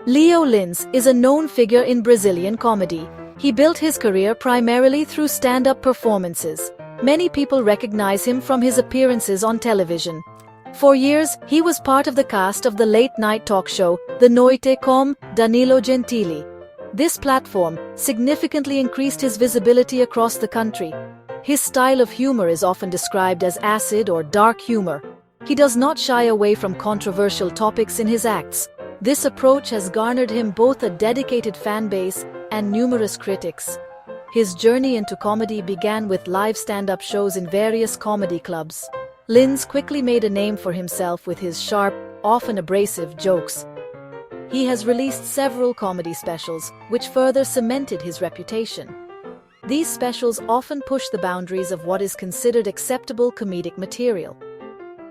Leo Lins is a known figure in Brazilian comedy. He built his career primarily through stand-up performances. Many people recognize him from his appearances on television. For years, he was part of the cast of the late-night talk show, The Noite com Danilo Gentili. This platform significantly increased his visibility across the country. His style of humor is often described as acid or dark humor. He does not shy away from controversial topics in his acts. This approach has garnered him both a dedicated fan base and numerous critics. His journey into comedy began with live stand-up shows in various comedy clubs. Lins quickly made a name for himself with his sharp, often abrasive jokes. He has released several comedy specials, which further cemented his reputation. These specials often push the boundaries of what is considered acceptable comedic material.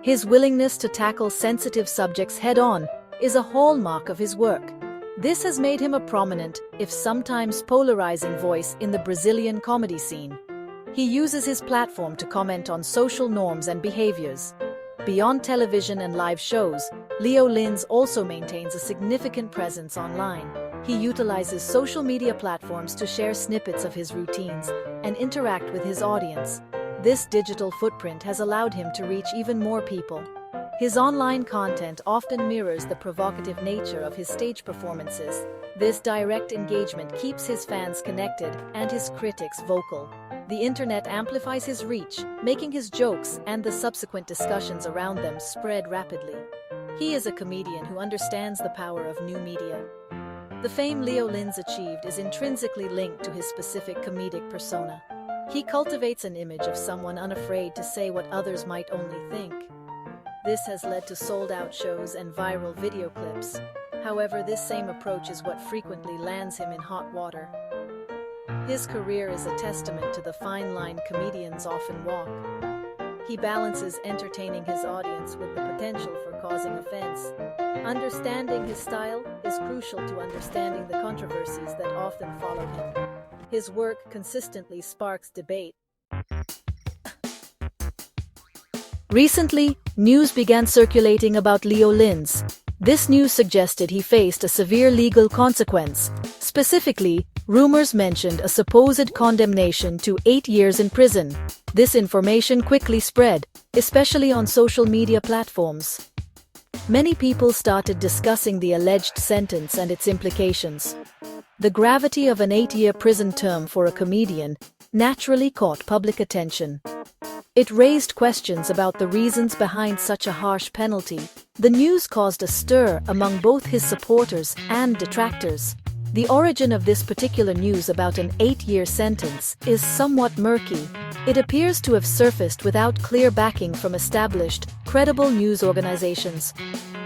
His willingness to tackle sensitive subjects head-on is a hallmark of his work. This has made him a prominent, if sometimes polarizing voice in the Brazilian comedy scene. He uses his platform to comment on social norms and behaviors. Beyond television and live shows, Leo Lins also maintains a significant presence online. He utilizes social media platforms to share snippets of his routines and interact with his audience. This digital footprint has allowed him to reach even more people. His online content often mirrors the provocative nature of his stage performances. This direct engagement keeps his fans connected and his critics vocal. The internet amplifies his reach, making his jokes and the subsequent discussions around them spread rapidly. He is a comedian who understands the power of new media. The fame Leo Lins achieved is intrinsically linked to his specific comedic persona. He cultivates an image of someone unafraid to say what others might only think. This has led to sold-out shows and viral video clips. However, this same approach is what frequently lands him in hot water. His career is a testament to the fine line comedians often walk. He balances entertaining his audience with the potential for causing offense. Understanding his style is crucial to understanding the controversies that often follow him. His work consistently sparks debate. Recently, news began circulating about Leo Lins. This news suggested he faced a severe legal consequence. Specifically, rumors mentioned a supposed condemnation to 8 years in prison. This information quickly spread, especially on social media platforms. Many people started discussing the alleged sentence and its implications. The gravity of an 8-year prison term for a comedian naturally caught public attention. It raised questions about the reasons behind such a harsh penalty. The news caused a stir among both his supporters and detractors. The origin of this particular news about an 8-year sentence is somewhat murky. It appears to have surfaced without clear backing from established, credible news organizations.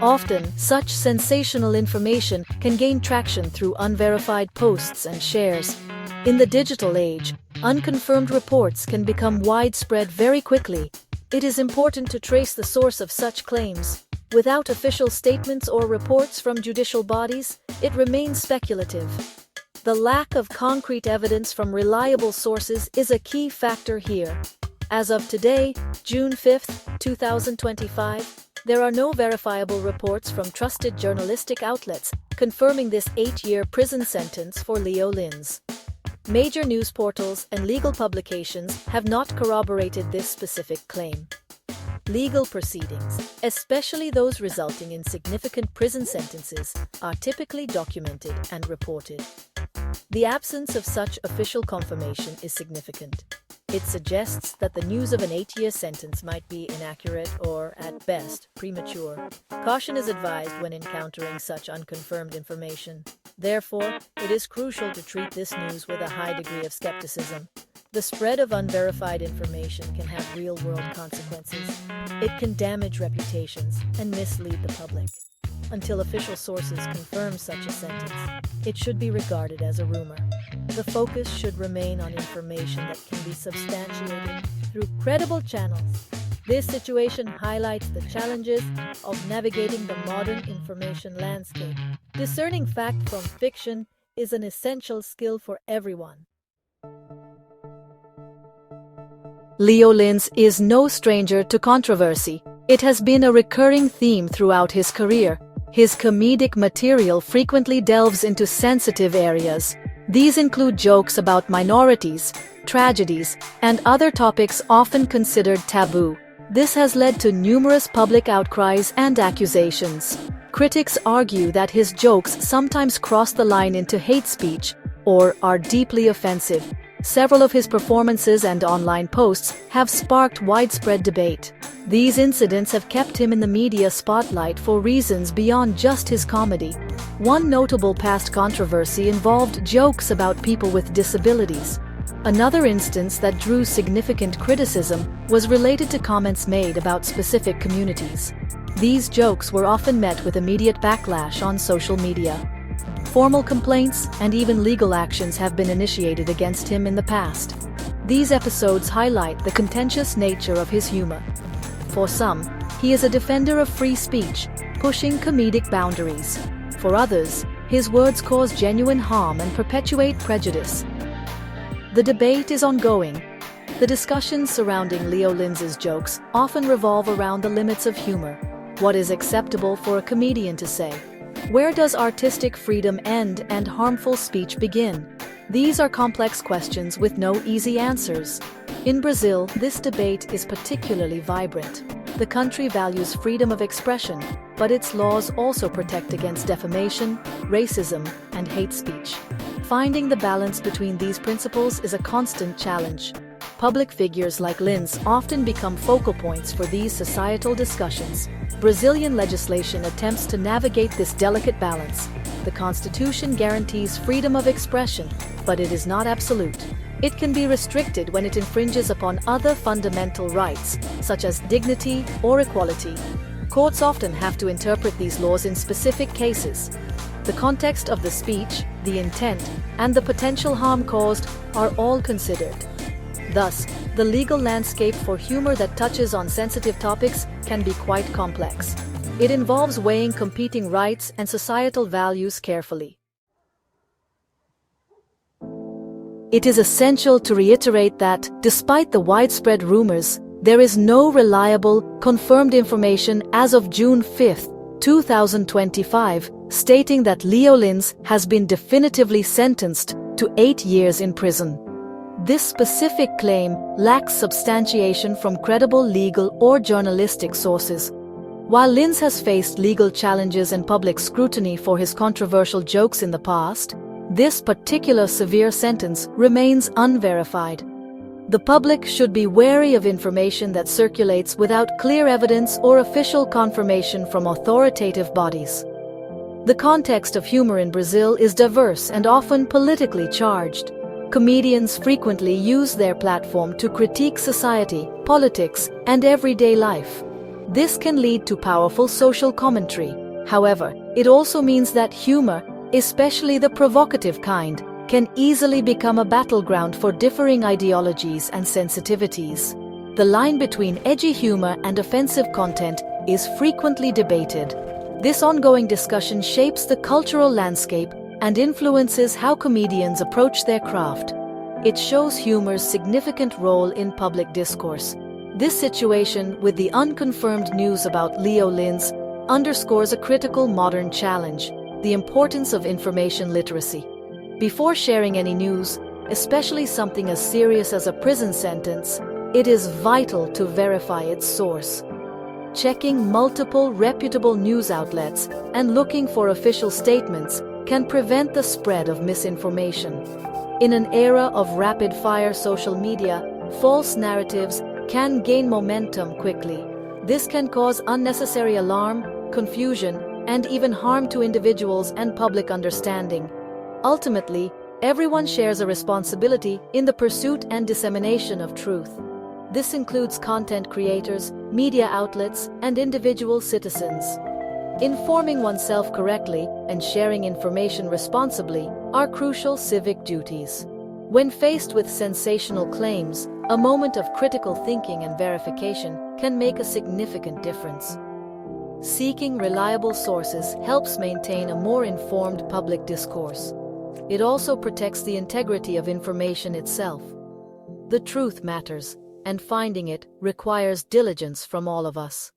Often, such sensational information can gain traction through unverified posts and shares. In the digital age, unconfirmed reports can become widespread very quickly. It is important to trace the source of such claims. Without official statements or reports from judicial bodies, it remains speculative. The lack of concrete evidence from reliable sources is a key factor here. As of today, June 5, 2025, there are no verifiable reports from trusted journalistic outlets confirming this 8-year prison sentence for Leo Lins. Major news portals and legal publications have not corroborated this specific claim. Legal proceedings, especially those resulting in significant prison sentences, are typically documented and reported. The absence of such official confirmation is significant. It suggests that the news of an 8-year sentence might be inaccurate or, at best, premature. Caution is advised when encountering such unconfirmed information. Therefore, it is crucial to treat this news with a high degree of skepticism. The spread of unverified information can have real-world consequences. It can damage reputations and mislead the public. Until official sources confirm such a sentence, it should be regarded as a rumor. The focus should remain on information that can be substantiated through credible channels. This situation highlights the challenges of navigating the modern information landscape. Discerning fact from fiction is an essential skill for everyone. Leo Lins is no stranger to controversy. It has been a recurring theme throughout his career. His comedic material frequently delves into sensitive areas. These include jokes about minorities, tragedies, and other topics often considered taboo. This has led to numerous public outcries and accusations. Critics argue that his jokes sometimes cross the line into hate speech or are deeply offensive. Several of his performances and online posts have sparked widespread debate. These incidents have kept him in the media spotlight for reasons beyond just his comedy. One notable past controversy involved jokes about people with disabilities. Another instance that drew significant criticism was related to comments made about specific communities. These jokes were often met with immediate backlash on social media. Formal complaints and even legal actions have been initiated against him in the past. These episodes highlight the contentious nature of his humor. For some, he is a defender of free speech, pushing comedic boundaries. For others, his words cause genuine harm and perpetuate prejudice. The debate is ongoing. The discussions surrounding Leo Linz's jokes often revolve around the limits of humor. What is acceptable for a comedian to say? Where does artistic freedom end and harmful speech begin? These are complex questions with no easy answers. In Brazil, this debate is particularly vibrant. The country values freedom of expression, but its laws also protect against defamation, racism, and hate speech. Finding the balance between these principles is a constant challenge. Public figures like Linz often become focal points for these societal discussions. Brazilian legislation attempts to navigate this delicate balance. The Constitution guarantees freedom of expression, but it is not absolute. It can be restricted when it infringes upon other fundamental rights, such as dignity or equality. Courts often have to interpret these laws in specific cases. The context of the speech, the intent, and the potential harm caused are all considered. Thus, the legal landscape for humor that touches on sensitive topics can be quite complex. It involves weighing competing rights and societal values carefully. It is essential to reiterate that, despite the widespread rumors, there is no reliable, confirmed information as of June 5, 2025, stating that Leo Linz has been definitively sentenced to 8 years in prison. This specific claim lacks substantiation from credible legal or journalistic sources. While Linz has faced legal challenges and public scrutiny for his controversial jokes in the past, this particular severe sentence remains unverified. The public should be wary of information that circulates without clear evidence or official confirmation from authoritative bodies. The context of humor in Brazil is diverse and often politically charged. Comedians frequently use their platform to critique society, politics, and everyday life. This can lead to powerful social commentary. However, it also means that humor, especially the provocative kind, can easily become a battleground for differing ideologies and sensitivities. The line between edgy humor and offensive content is frequently debated. This ongoing discussion shapes the cultural landscape and influences how comedians approach their craft. It shows humor's significant role in public discourse. This situation, with the unconfirmed news about Leo Linz, underscores a critical modern challenge: the importance of information literacy. Before sharing any news, especially something as serious as a prison sentence, it is vital to verify its source. Checking multiple reputable news outlets and looking for official statements can prevent the spread of misinformation. In an era of rapid-fire social media, false narratives can gain momentum quickly. This can cause unnecessary alarm, confusion, and even harm to individuals and public understanding. Ultimately, everyone shares a responsibility in the pursuit and dissemination of truth. This includes content creators, media outlets, and individual citizens. Informing oneself correctly and sharing information responsibly are crucial civic duties. When faced with sensational claims, a moment of critical thinking and verification can make a significant difference. Seeking reliable sources helps maintain a more informed public discourse. It also protects the integrity of information itself. The truth matters, and finding it requires diligence from all of us.